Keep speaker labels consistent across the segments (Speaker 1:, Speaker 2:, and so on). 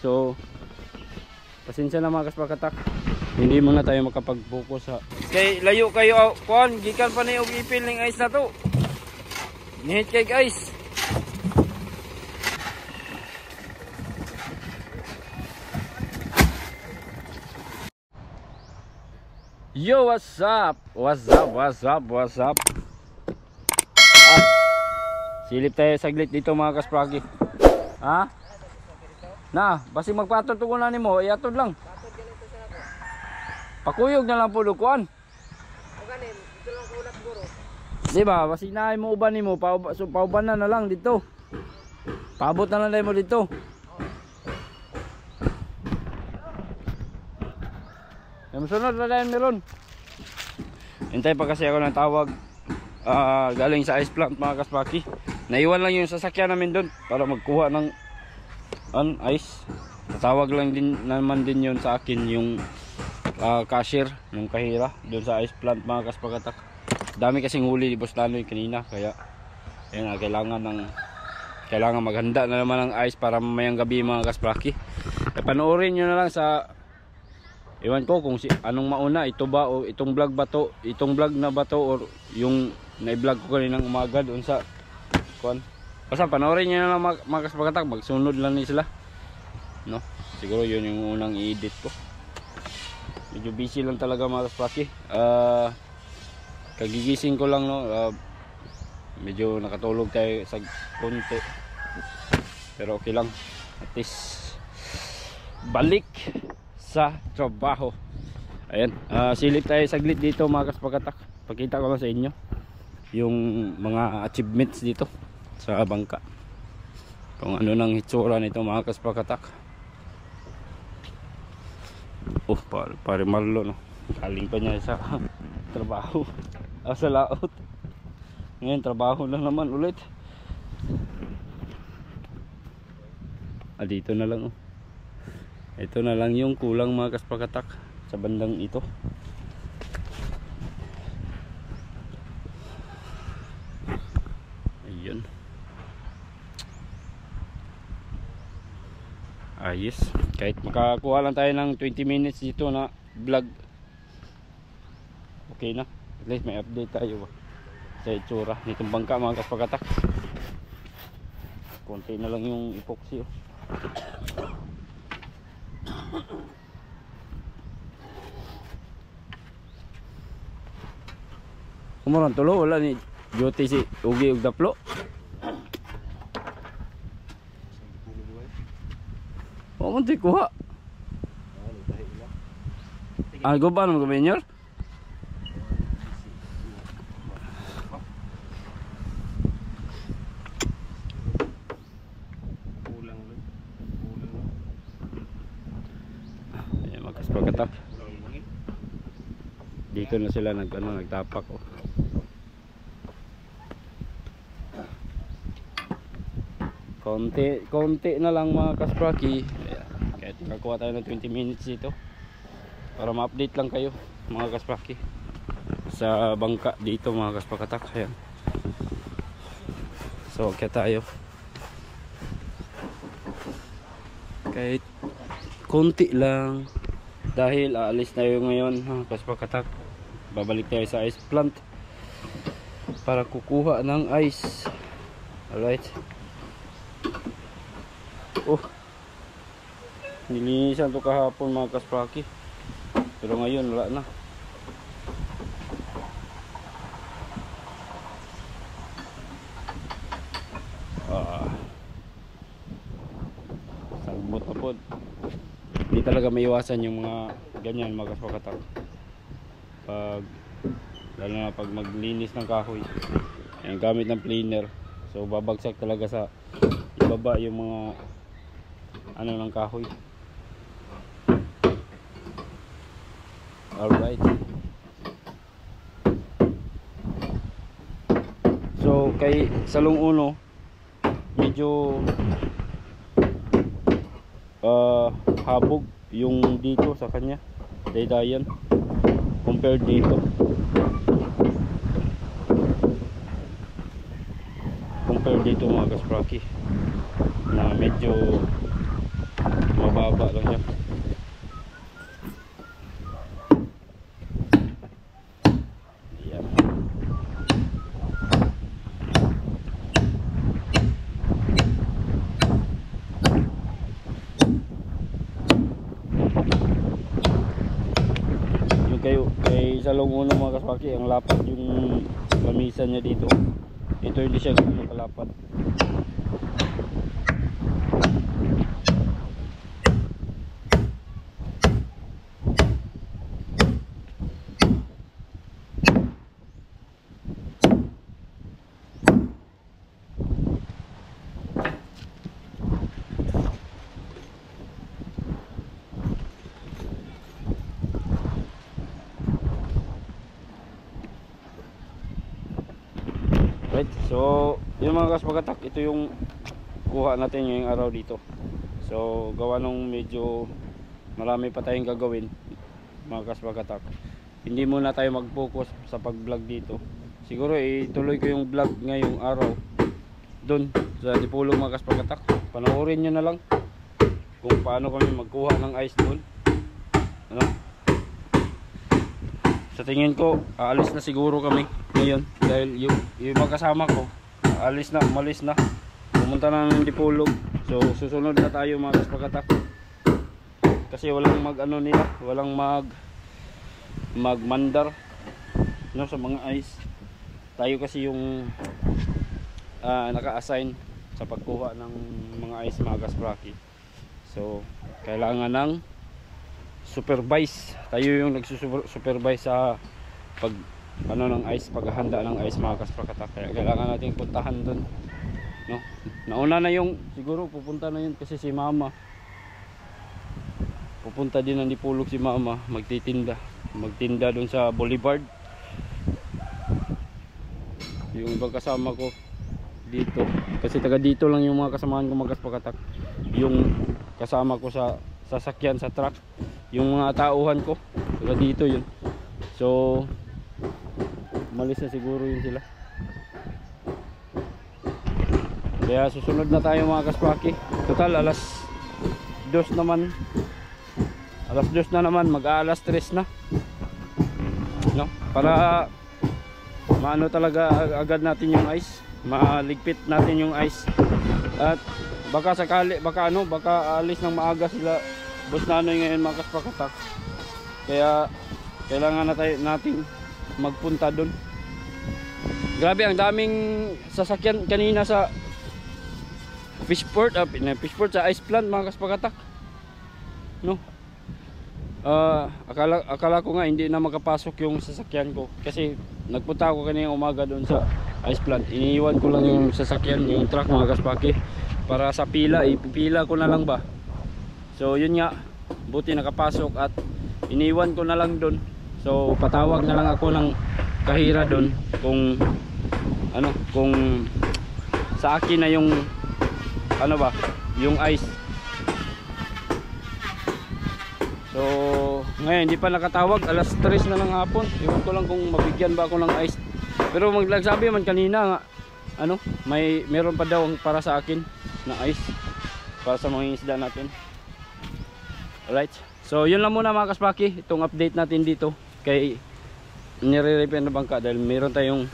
Speaker 1: So pasensya na mga kaspakatak, hindi muna tayo makapag-focus sa kay layo kayo kuan gikan pa ni og ipil ning ice na to. Nihit kay guys. Yo, what's up? What's up? What's up? What's up? Silip tayo saglit dito mga kaspragi. Ha? Na, basi magpatod ko na nimo, iatod lang. Pakuyog na lang po lukuan.
Speaker 2: Ito lang kulat guro.
Speaker 1: Di ba? Basi na mo uban nimo, pauban na lang dito. Paabot na lang mo dito. Sunod na dahil meron. Hintay pa kasi ako ng tawag galing sa ice plant mga kaspaki. Naiwan lang yung sasakyan namin doon para magkuha ng ice. Tatawag lang din naman din yun sa akin yung cashier ng kahira doon sa ice plant mga kaspakatak. Dami kasing huli ni Boss Lanoy kanina, kaya yun, kailangan maghanda na naman ng ice para mamayang gabi mga kaspaki. Panoorin nyo na lang sa iwan ko kung anong mauna, ito ba o itong vlog ba to, itong vlog na ba to or yung na-vlog ko kaninang umaga doon sa kuan. Basta panoorin niyo na lang mga kaspakatak, magsunod lang ni sila. No, siguro yun yung unang i-edit ko. Medyo busy lang talaga mga kaspaki. Kagigising ko lang no. Medyo nakatulog tayo sa konti. Pero okay lang. At least balik sa trabaho. Ayan, silip tayo saglit dito mga kaspakatak. Pakita ko lang sa inyo yung mga achievements dito sa bangka, kung ano nang hitsura nito mga kaspakatak. Pare Marlo no, galing pa niya sa trabaho sa laot. Ngayon trabaho na naman ulit. Dito na lang ito na lang yung kulang mga kaspakatak sa bandang ito. Ayun. Ayos. Kahit makakuha lang tayo ng 20 minutes dito na vlog, okay na. At least may update tayo sa itsura nitong bangka mga kaspakatak. Konti na lang yung epoxy Kumuran tulo wala ni duty si ugi ug daplo. O man ti kuha. Go ba mo gabenyor? Ayan magkaspagatak. Dito na sila nagtapak konti na lang mga kaspraki. Kahit nakakuha tayo ng 20 minutes dito para ma-update lang kayo mga kaspraki sa bangka dito mga kaspakatak. Ayan. So kaya tayo kahit konti lang dahil aalis tayo ngayon mga kaspakatak. Babalik tayo sa ice plant para kukuha ng ice. Alright. Nilinisan to kahapon mga kaspraki, pero ngayon wala na. Sagbot na po. Hindi talaga maiwasan yung mga ganyan mga kaspakatak lalo na pag maglinis ng kahoy. Ayan, gamit ng planer, so babagsak talaga sa ibaba yung mga ng kahoy. Alright, so kay Salong Uno medyo habog yung dito sa kanya daydayan compared dito mga kaspraki na medyo baba lang siya. Yan. Yung kay Salong Uno mga kaswaki, ang lapad yung lamisan niya dito. Ito hindi siya ganun kalapad. Right, so yun mga kaspagatak, ito yung kuha natin ngayong araw dito. So gawa nung medyo marami pa tayong gagawin mga kaspagatak, hindi muna tayo mag-focus sa pag-vlog dito. Siguro ituloy ko yung vlog ngayong araw doon sa Dipolog mga kaspagatak. Panoorin nyo na lang kung paano kami magkuha ng ice doon. Ano? Sa tingin ko aalis na siguro kami ngayon dahil yung mga kasama ko umalis na, pumunta na ng Dipolog. So susunod na tayo mga kaspagatak, kasi walang magmandar no, sa mga ice. Tayo kasi yung naka-assign sa pagkuha ng mga ice mga kaspraki. So kailangan ng supervise, tayo yung nagsusupervise sa ng ice, paghahanda ng ice mga kaspagatak. Kaya kailangan natin puntahan doon, no? Nauna na yung, siguro pupunta na yun kasi si mama pupunta din ng Dipolog, si mama magtinda doon sa Boulevard. Yung ibang kasama ko dito, kasi taga dito lang yung mga kasamahan ko mga kaspagatak. Yung kasama ko sa sasakyan, sa truck, yung mga tauhan ko taga dito yun. So umalis na siguro yun sila. Kaya susunod na tayo mga kaspaki. Total alas 2 naman. Alas 2 na naman, mag-aalas 3 na. No? Para maano talaga agad natin yung ice. Maligpit natin yung ice. At baka sakali, baka aalis ng maaga sila Boss Nanoy ngayon mga kaspagatak. Kaya kailangan natin magpunta doon. Grabe, ang daming sasakyan kanina sa fishport sa ice plant mga kaspagatak, no? Akala ko nga hindi na makapasok yung sasakyan ko kasi nagpunta ako kanina umaga doon sa ice plant. Iniiwan ko lang yung sasakyan, yung truck mga kaspaki, para sa pila, ipipila ko na lang ba. So yun nga, buti nakapasok at iniwan ko na lang doon. So patawag na lang ako ng kahira doon kung sa akin na yung yung ice. So ngayon hindi pa nakatawag, alas 3 na lang hapon. Iwan ko lang kung mabigyan ba ako ng ice. Pero magsabi man kanina nga meron pa daw para sa akin na ice para sa mga isda natin. Alright, so yun lang muna mga kaspaki, itong update natin dito kay nire-repair na bangka, dahil meron tayong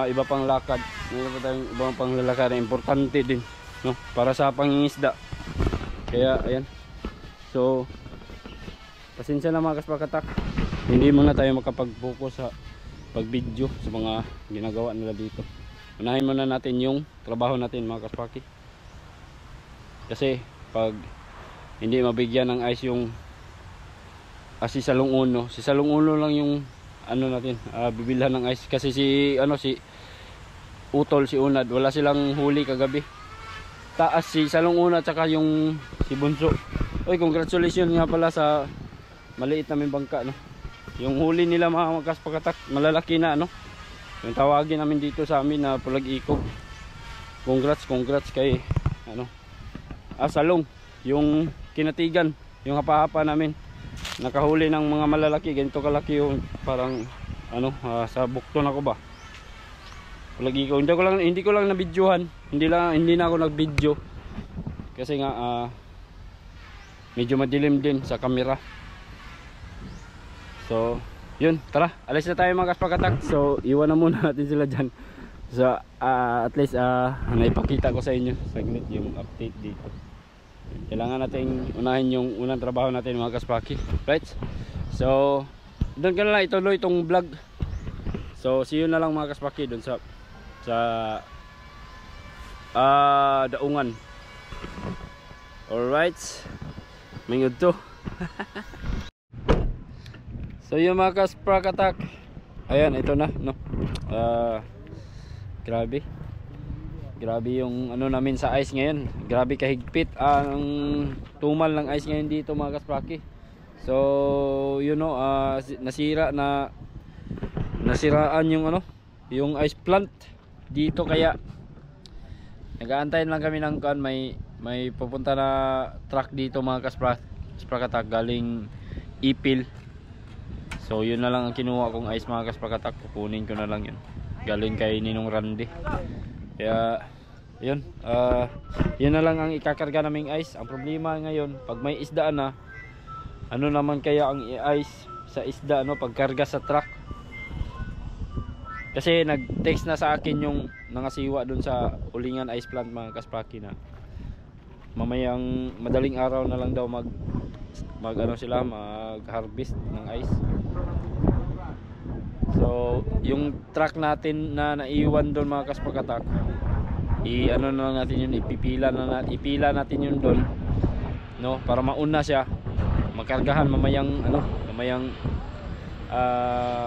Speaker 1: iba pang lakad, meron tayong ibang pang lalakad na importante din, no, para sa pangingisda. Kaya ayan, so pasensya na mga kaspagatak, hindi muna tayo makapag-focus sa pag-video sa mga ginagawa nila dito. Unahin muna natin yung trabaho natin mga kaspaki, kasi pag hindi mabigyan ng ice yung si Salong Uno lang yung natin bibilhan ng ice, kasi si Utol, si Unad, wala silang huli kagabi. Taas si Salong Uno at saka yung si Bunso. Oy, congratulations nga pala sa maliit namin bangka, no? Yung huli nila mga kaspagatak, malalaki na, no? Yung tawagin namin dito sa amin na Pulag Ikog. Congrats kay Salong, yung kinatigan, yung hapa-hapa namin. Nakahuli ng mga malalaki, ganito kalaki yung parang sa bukton ako ba. Lagi ko, hindi ko lang na-videohan, hindi na ako nag-video kasi nga medyo madilim din sa camera. So yun, tara, alis na tayo mga kaspakatak. So iwan na muna natin sila dyan. So at least naipakita ko sa inyo saglit yung update dito. Kailangan natin unahin yung unang trabaho natin mga kaspaki, right? So doon ka na lang ituloy itong vlog. So see you na lang mga kaspaki doon sa daungan. Alright, mingod to. So yung mga kaspakatak, ayan, ito na, no? Grabe yung ano namin sa ice ngayon. Grabe kahigpit ang tumal ng ice ngayon dito mga kaspaki. So you know, nasiraan yung ano, yung ice plant dito, kaya nag-aantayin lang kami ng kan, may pupunta na truck dito mga kaspakatak galing Ipil. So yun na lang ang kinuha kong ice mga kaspakatak, kukunin ko na lang yun galing kay Ninong Randy. Kaya yun, yun na lang ang ikakarga naming ice. Ang problema ngayon, pag may isda na, ano naman kaya ang i-ice sa isda, no, pagkarga sa truck? Kasi nag-text na sa akin yung nangasiwa dun sa Ulingan Ice Plant mga kaspaki na mamayang madaling araw na lang daw mag harvest ng ice. So yung truck natin na naiwan doon mga kaspakatak, ano na natin yun, ipila natin yun doon, no, para mauna siya magkargahan mamayang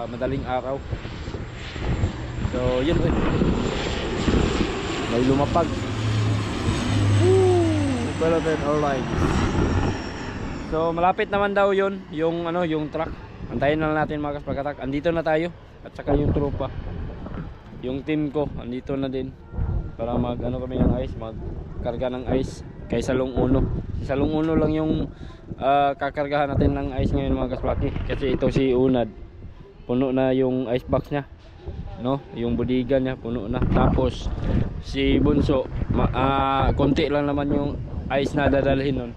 Speaker 1: madaling araw. So yun, may lumapag. Alright. So malapit naman daw yun, yung truck. Antayin na lang natin mga kaspakatak. Andito na tayo at saka yung tropa, yung team ko andito na din para kami ng ice, magkarga ng ice kay Salong Uno. Si Salong Uno lang yung kakargahan natin ng ice ngayon mga kaspaki, kasi ito si Unad, puno na yung ice box niya, no, yung budigan niya puno na. Tapos si Bunso, konti lang naman yung ice na dadalhin nun,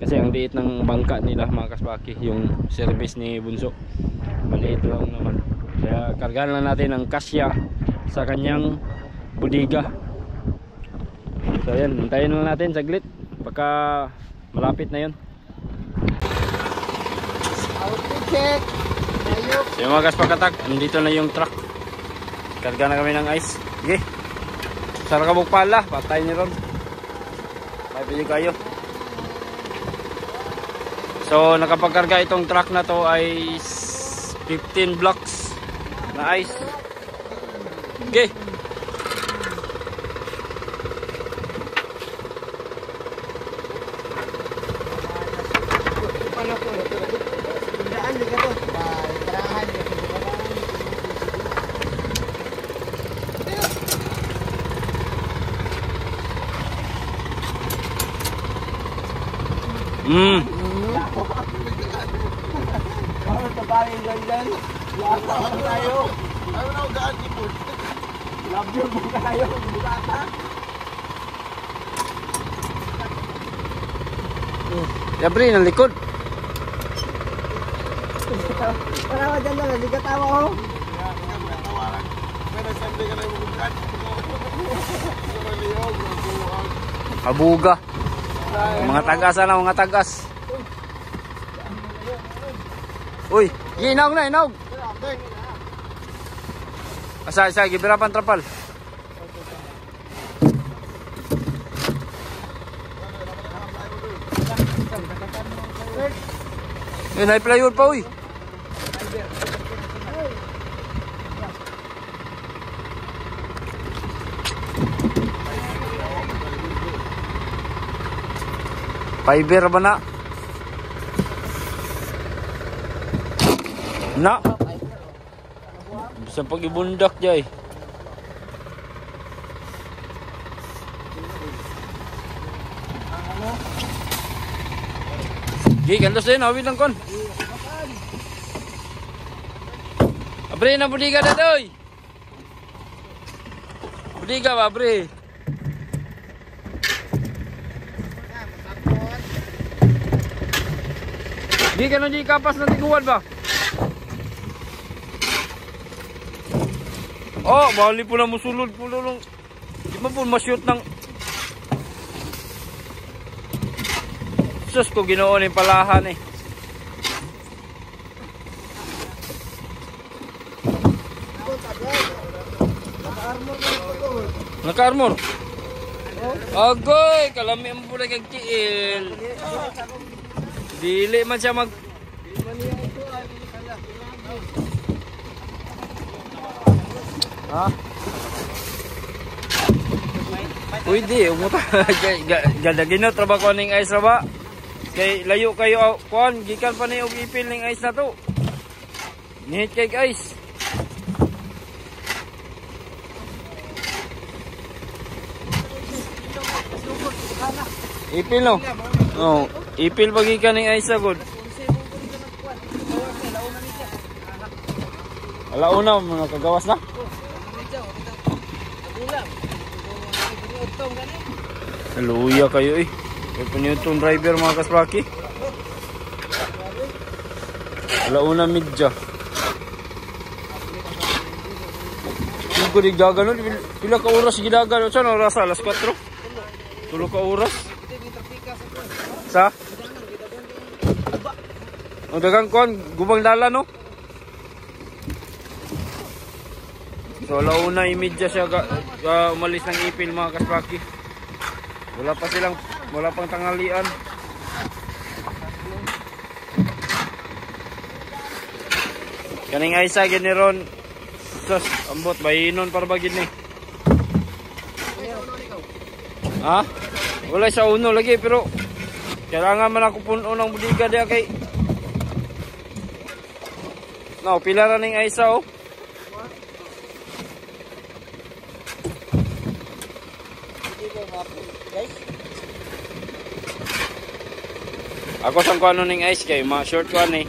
Speaker 1: kasi ang liit ng bangka nila mga kaspaki, yung service ni Bunso maliit lang naman, kaya kargahan lang natin ang kasya sa kanyang budiga. So yan, hintayin lang natin saglit, baka malapit na yun.
Speaker 2: Check.
Speaker 1: So yung mga kaspakatak, nandito na yung truck, karga na kami ng ice. Sige, sarang kabog pala, patay ni Ron, may pili kayo. So nakapagkarga itong truck na to ay 15 blocks na ice. Okay. Yabri ng likod.
Speaker 2: Para dyan na, hindi ka tawa ko.
Speaker 1: Abuga. Mga tagas na, mga tagas. Uy, inaog na, inaog. Asa, gibirapan trapal. May plywood pa, uy. Fiber ba na? Na. Bisa pag-ibundak jay. Gi, kantos din, awit lang kon. Abre na budiga na doy. Budiga ba, abre? Di ka na di kapas na tiguan ba? Oh, bali po na musulod po lang. Di ba po ma-shoot ng... Sus ko ginoon yung palahan eh. Naka-armor? Agoy, kalami ang pula kag kiil. Dili man siya mag... Ha? Pwede, umuta. Gadagino, trabaho ning ice ra ba? Kay layo kayo, kuan, gikan pa ni og ipil ning ice na to. Nihit kay ice. Ipil no? Oh, ipil pag gikan ning ice agod. Alauna mo nakagawas na? Haluya kayo eh. Kaya po niyo itong driver mga kaswaki. Alauna midya. Hindi ko digdagan. Pila ka oras gidagan. Saan oras? Alas 4? Tulo ka oras? Sa? O dagang kon. Gubang dala no? So alauna imidya siya umalis ng ipil mga kaswaki. Wala pang tanghalian. Kaning aysa giniron. Sus, ambot bahinon para bagid ni. Ha? Wala sa uno lagi pero kailangan man ako puno ng budiga diya kay. No, pila ra ning aysa oh. Ako sang kuano ning ice kay ma short kuan eh.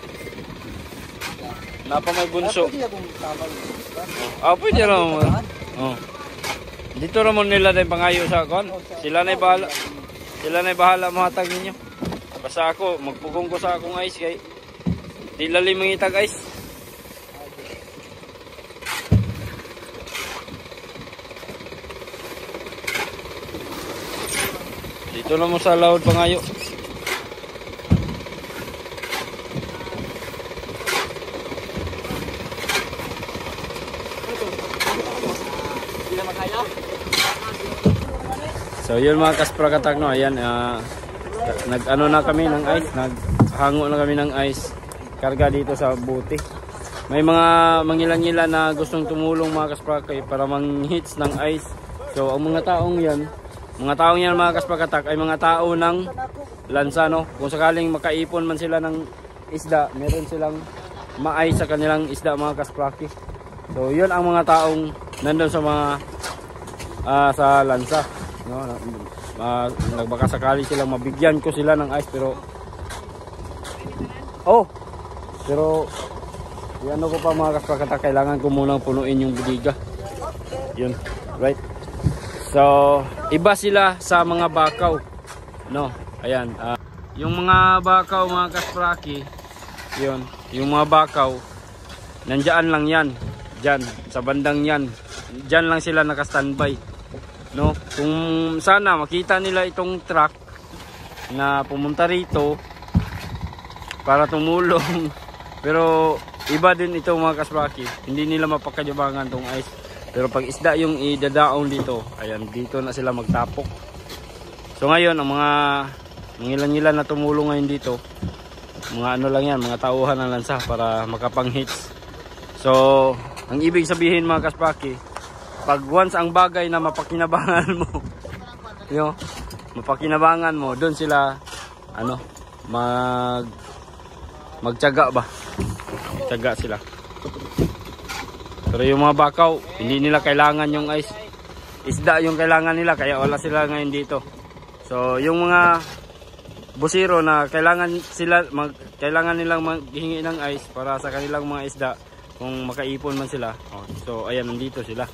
Speaker 1: Napa may bunso. Pwede ra mo. Oh. Dito ra mo nila din pangayo sa kuan. Sila na bahala. Sila na bahala mahatag ninyo. Basta ako magpugong ko sa akong ice kay di lalim mangitag ice. Dito na mo sa laod pangayo. So yun mga kasprakatak no, ayan nag-ano na kami ng ice, naghango na kami ng ice karga dito sa bote. May mga mangilan-ngilan na gustong tumulong mga kasprakatak para mang-hits ng ice. So ang mga taong yan mga kasprakatak ay mga tao ng lansa no. Kung sakaling makaipon man sila ng isda, meron silang ma-ice sa kanilang isda mga kasprakatak. So yun ang mga taong nandun sa mga sa lansa. No, nagbaka sakali silang mabigyan ko sila ng ice pero yan ko pa mga kasprakatak, kailangan ko munang punuin yung budiga. Yun, right? So, iba sila sa mga bakaw. No, ayan. Yung mga bakaw mga kaspraki, yun, yung mga bakaw nandiyan lang yan. Diyan, sa bandang yan. Diyan lang sila naka-standby. No, kung sana makita nila itong truck na pumunta rito para tumulong pero iba din ito mga kaspraki, hindi nila mapakayabangan tong ice. Pero pag isda yung idadaon dito, ayan, dito na sila magtapok. So ngayon ang mga ilan-ilan na tumulong ngayon dito, mga ano lang yan, mga tauhan ng lansa para makapang hits. So ang ibig sabihin mga kaspraki, pag once ang bagay na mapakinabangan mo, mapakinabangan mo, doon sila magtiyaga ba? Tiyaga sila. Pero yung mga bakaw, hindi nila kailangan yung ice. Isda yung kailangan nila, kaya wala sila ngayon dito. So yung mga busiro na kailangan nilang maghingi ng ice para sa kanilang mga isda, kung makaipon man sila. So ayan, nandito sila.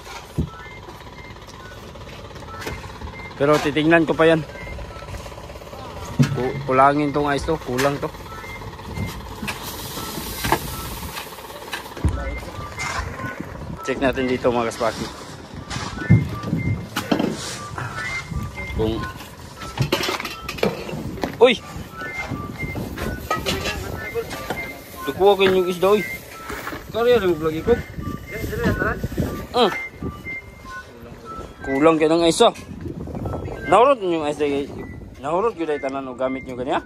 Speaker 1: Pero titingnan ko pa yan. Kulangin tong ice to, kulang to. Check natin dito mga kaspaki. Kung uy! Nakuha kayo yung isda uy. Kaya rin mo vlog ikog. Kulang kayo ng isa. Nahurot nyo yung isa. Nahurot yun ay tanan o gamit nyo kanya.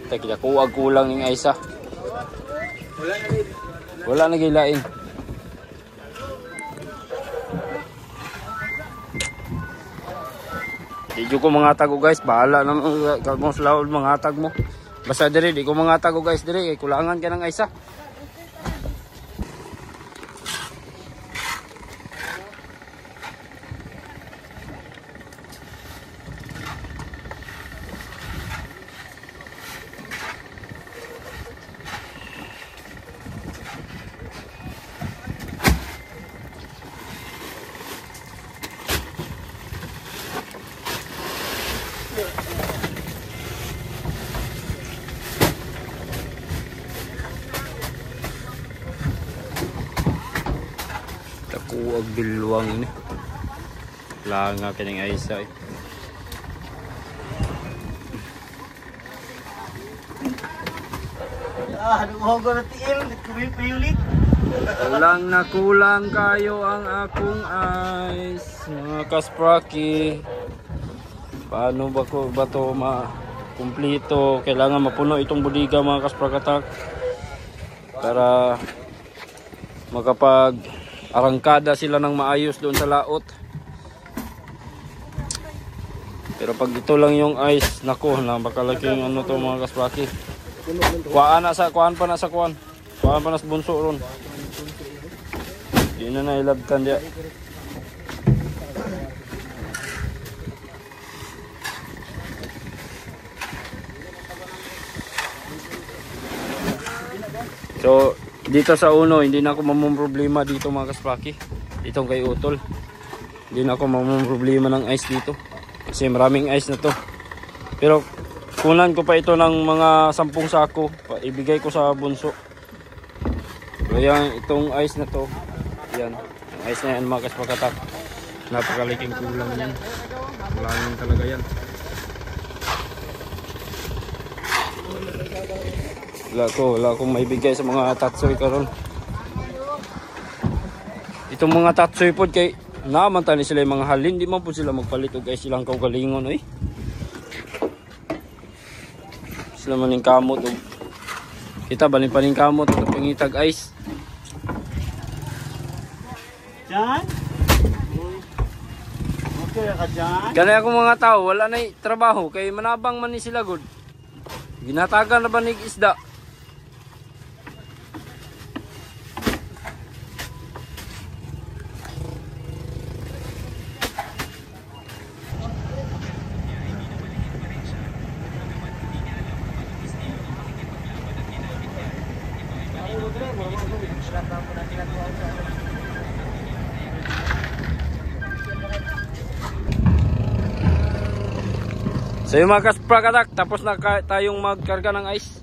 Speaker 1: Kita kuwag kulang yung isa. Wala na gilain. Di ko mga tago guys, bahala na kung sa laod mga tag mo. Basta diri, di ko mga tago guys diri, kulangan ka ng isa. Kuwag bilwang ini. Langa kining isa eh.
Speaker 2: Huwag na tiil. Kumipiyulit.
Speaker 1: Kulang kayo ang akong ice. Mga kaspraki. Paano ba ko ba to makumplito? Kailangan mapuno itong budiga mga kasprakatak. Para makapag arangkada sila ng maayos doon sa laot. Pero pag ito lang yung ice, nako, napakalaking ano to mga kaspraki. Kuhaan pa na sa bunso ron. Yun na nailabtan dia. So dito sa uno, hindi na ako mamumroblema dito mga kaspraki. Itong kay Utol. Hindi na ako mamumroblema ng ice dito. Kasi maraming ice na to. Pero kunan ko pa ito ng mga 10 sako. Ibigay ko sa bunso. Kaya itong ice na to. Yan. Ang ice na yan mga kasprakatak. Napakaliking kulang yan. Kulangin talaga yan. Wala akong maibigay sa mga tatsoy karon. Itong mga tatsoy po kay naman tani sila yung mga halin, di man po sila magpalit og guys silang kaugalingon oy. Sila maning kamot og kita balin paning kamot og pangitag ice.
Speaker 2: Jan? Okay ka Jan?
Speaker 1: Kanay akong mga tao wala nay trabaho kay manabang man ni sila good. Ginatagan na ba nig isda? So yung mga kasprakatak, tapos na tayong magkarga ng ice.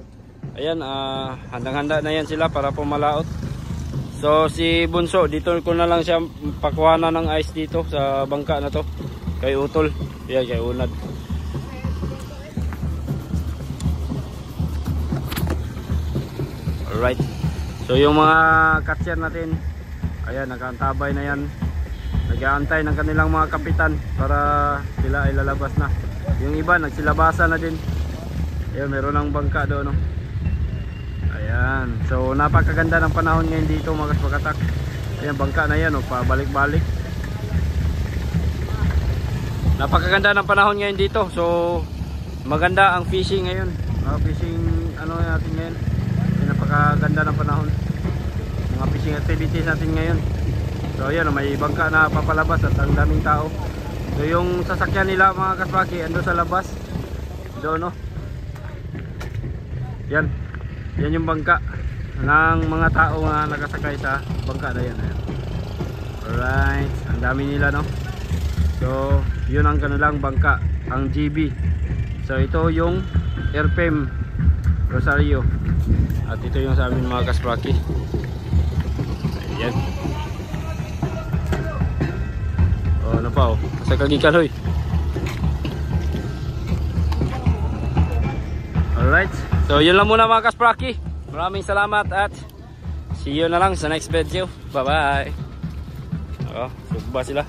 Speaker 1: Ayan, handang-handa na yan sila para pumalaot. So si Bunso, dito ko na lang siya pakuhanan ng ice dito sa bangka na to. Kay Utol, yan kay Unad. Alright. So yung mga catcher natin, ayan, nakaantabay na yan. Nag-aantay ng kanilang mga kapitan para sila ay lalabas na. Yung iba nagsilabasa na din. Ayan, meron ng bangka doon, no? Ayan. So napakaganda ng panahon ngayon dito mga kasprakatak. Ayan, bangka na yan, no? Pabalik-balik. Napakaganda ng panahon ngayon dito. So maganda ang fishing ngayon. Fishing ano natin ngayon. Ayan, napakaganda ng panahon. Mga fishing activities natin ngayon. So ayan, may bangka na papalabas at ang daming tao. So yung sasakyan nila mga kaspraki ando sa labas. Doon, no? Yan. Yan yung bangka ng mga tao na nakasakay sa bangka na yan. Ayan. Alright. Ang dami nila, no? So yun ang kanilang bangka, ang GB. So ito yung airframe Rosario. At ito yung sa amin mga kaspraki. Ayan. Oh, ano pa oh. Sa kagikan hoy. Alright. So yun lang muna mga kaspraki. Maraming salamat at see you na lang sa next video. Bye bye. Oh, sugba sila.